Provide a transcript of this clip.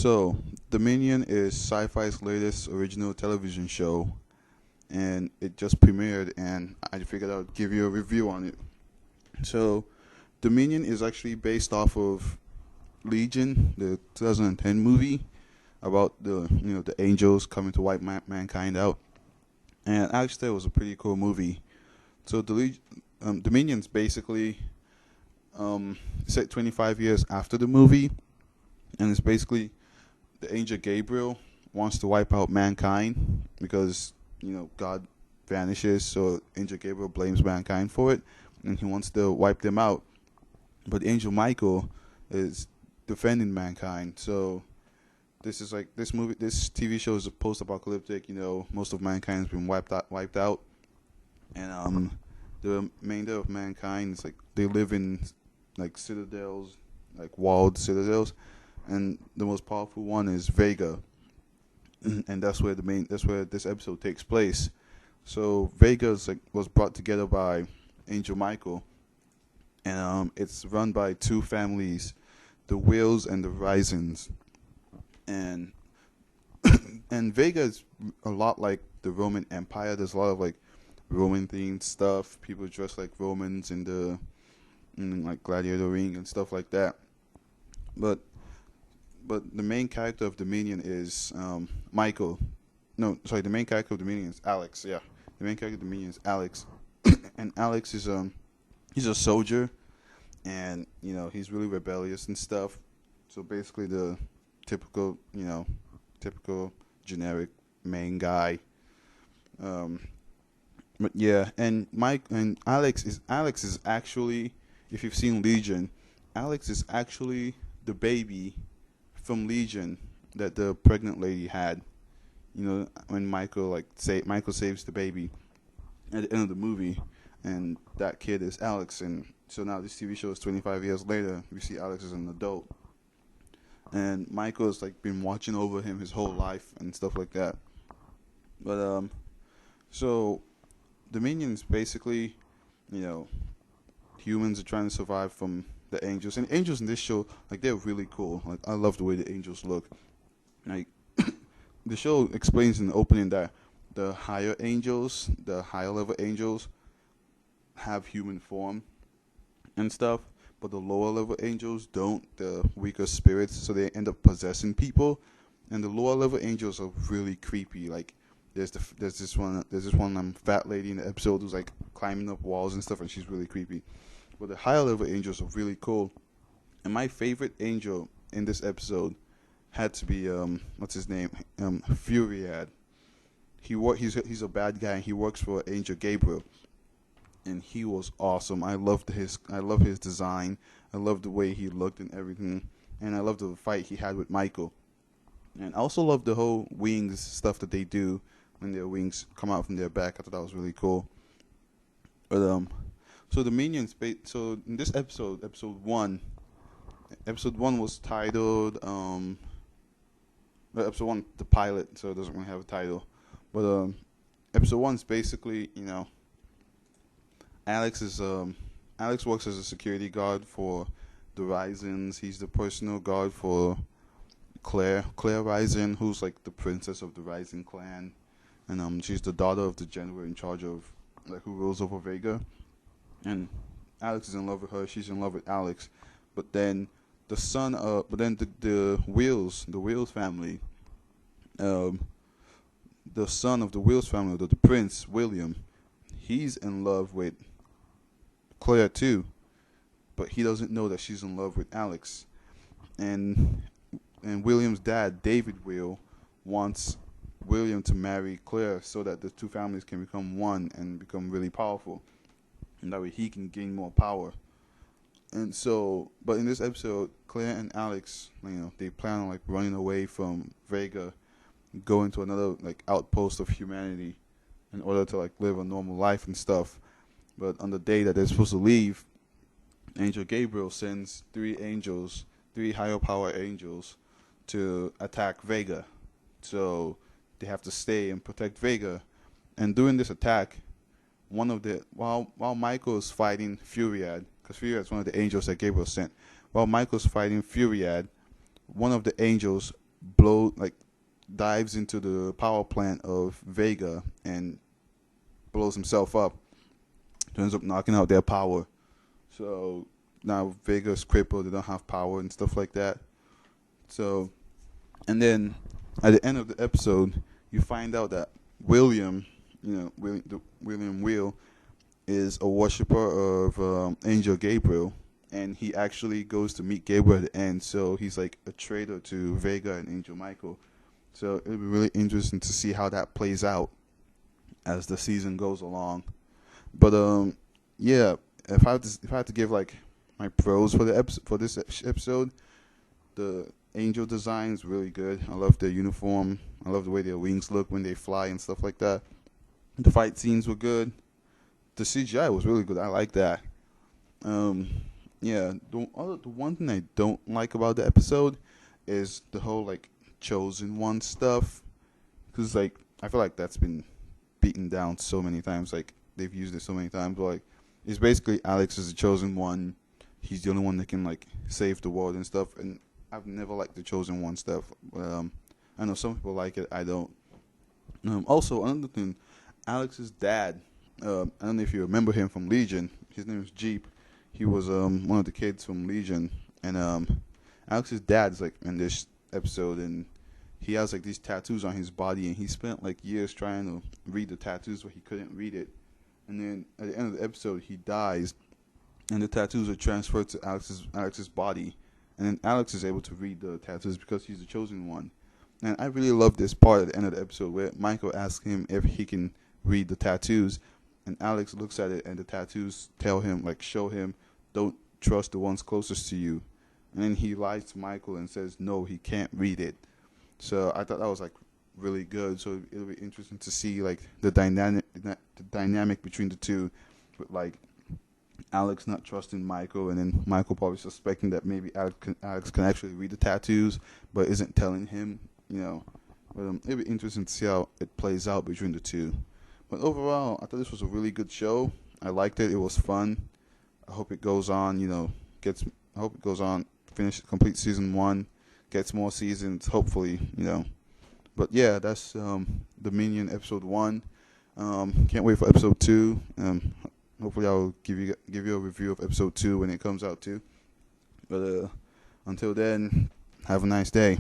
So, Dominion is Sci-Fi's latest original television show, and it just premiered, and I figured I'd give you a review on it. So, Dominion is actually based off of Legion, the 2010 movie about the angels coming to wipe mankind out, and actually it was a pretty cool movie. So, Dominion's basically set 25 years after the movie, and it's basically the angel Gabriel wants to wipe out mankind because God vanishes, so angel Gabriel blames mankind for it, and he wants to wipe them out. But angel Michael is defending mankind. So this is like this TV show is post-apocalyptic. Most of mankind has been wiped out, and the remainder of mankind is like they live in like citadels, like walled citadels, and the most powerful one is Vega, and that's where this episode takes place. So Vega was brought together by Angel Michael, and it's run by two families, the Wills and the Risings, and and Vega is a lot like the Roman Empire. There's a lot of like Roman themed stuff. People dress like Romans in like gladiator ring and stuff like that. But the main character of Dominion is Michael. No, sorry, the main character of Dominion is Alex. Yeah, the main character of Dominion is Alex, and Alex is he's a soldier, and he's really rebellious and stuff. So basically, the typical generic main guy. But yeah, and Alex is actually, if you've seen Legion, Alex is actually the baby from Legion that the pregnant lady had. When Michael saves the baby at the end of the movie, and that kid is Alex. And so now this TV show is 25 years later. We see Alex as an adult, and Michael has like been watching over him his whole life and stuff like that. But so Dominion is basically, humans are trying to survive from the angels, and angels in this show, like, they're really cool. Like, I love the way the angels look. Like, the show explains in the opening that the higher level angels have human form and stuff, but the lower level angels don't. The weaker spirits, so they end up possessing people. And the lower level angels are really creepy. Like, there's this one fat lady in the episode who's like climbing up walls and stuff, and she's really creepy. But the higher level angels are really cool. And my favorite angel in this episode had to be what's his name? Furiad. He's a bad guy, and he works for Angel Gabriel. And he was awesome. I love his design. I love the way he looked and everything. And I love the fight he had with Michael. And I also love the whole wings stuff that they do when their wings come out from their back. I thought that was really cool. But so the minions. So in this episode 1 was titled episode 1, the pilot, so it doesn't really have a title. But episode 1 is basically, Alex works as a security guard for the Risings. He's the personal guard for Claire Rising, who's like the princess of the Rising clan, and she's the daughter of the general in charge of who rules over Vega. And Alex is in love with her. She's in love with Alex. But then the Wills family, the son of the Wills family, the Prince William, he's in love with Claire too, but he doesn't know that she's in love with Alex. And William's dad, David Will, wants William to marry Claire so that the two families can become one and become really powerful, and that way he can gain more power. And so, but in this episode, Claire and Alex, they plan on running away from Vega, going to another outpost of humanity, in order to live a normal life and stuff. But on the day that they're supposed to leave, Angel Gabriel sends three higher power angels, to attack Vega. So they have to stay and protect Vega. And during this attack, while Michael is fighting Furiad, because Furiad is one of the angels that Gabriel sent, while Michael's fighting Furiad, one of the angels dives into the power plant of Vega and blows himself up. Ends up knocking out their power. So now Vega's crippled. They don't have power and stuff like that. So, and then at the end of the episode, you find out that William, William Will, is a worshiper of Angel Gabriel, and he actually goes to meet Gabriel at the end. So he's like a traitor to Vega and Angel Michael. So it'll be really interesting to see how that plays out as the season goes along. But yeah, if I had to give like my pros for this episode, the angel design is really good. I love their uniform. I love the way their wings look when they fly and stuff like that. The fight scenes were good. The CGI was really good. I like that. Yeah, the one thing I don't like about the episode is the whole like chosen one stuff, because like I feel like that's been beaten down so many times. Like they've used it so many times. But, like it's basically Alex is the chosen one. He's the only one that can like save the world and stuff. And I've never liked the chosen one stuff. I know some people like it. I don't. Also, another thing, Alex's dad. I don't know if you remember him from Legion. His name is Jeep. He was one of the kids from Legion, and Alex's dad's like in this episode, and he has like these tattoos on his body, and he spent like years trying to read the tattoos, but he couldn't read it. And then at the end of the episode, he dies, and the tattoos are transferred to Alex's body, and then Alex is able to read the tattoos because he's the chosen one. And I really love this part at the end of the episode where Michael asks him if he can read the tattoos, and Alex looks at it, and the tattoos show him, don't trust the ones closest to you. And then he lies to Michael and says, no, he can't read it. So I thought that was like really good. So it'll be interesting to see like the dynamic between the two, with like Alex not trusting Michael, and then Michael probably suspecting that maybe Alex can actually read the tattoos, but isn't telling him. But it'll be interesting to see how it plays out between the two. But overall, I thought this was a really good show. I liked it. It was fun. I hope it goes on. I hope it goes on. Complete season 1, gets more seasons. Hopefully. But yeah, that's the Minion episode 1. Can't wait for episode 2. Hopefully, I'll give you a review of episode 2 when it comes out too. But until then, have a nice day.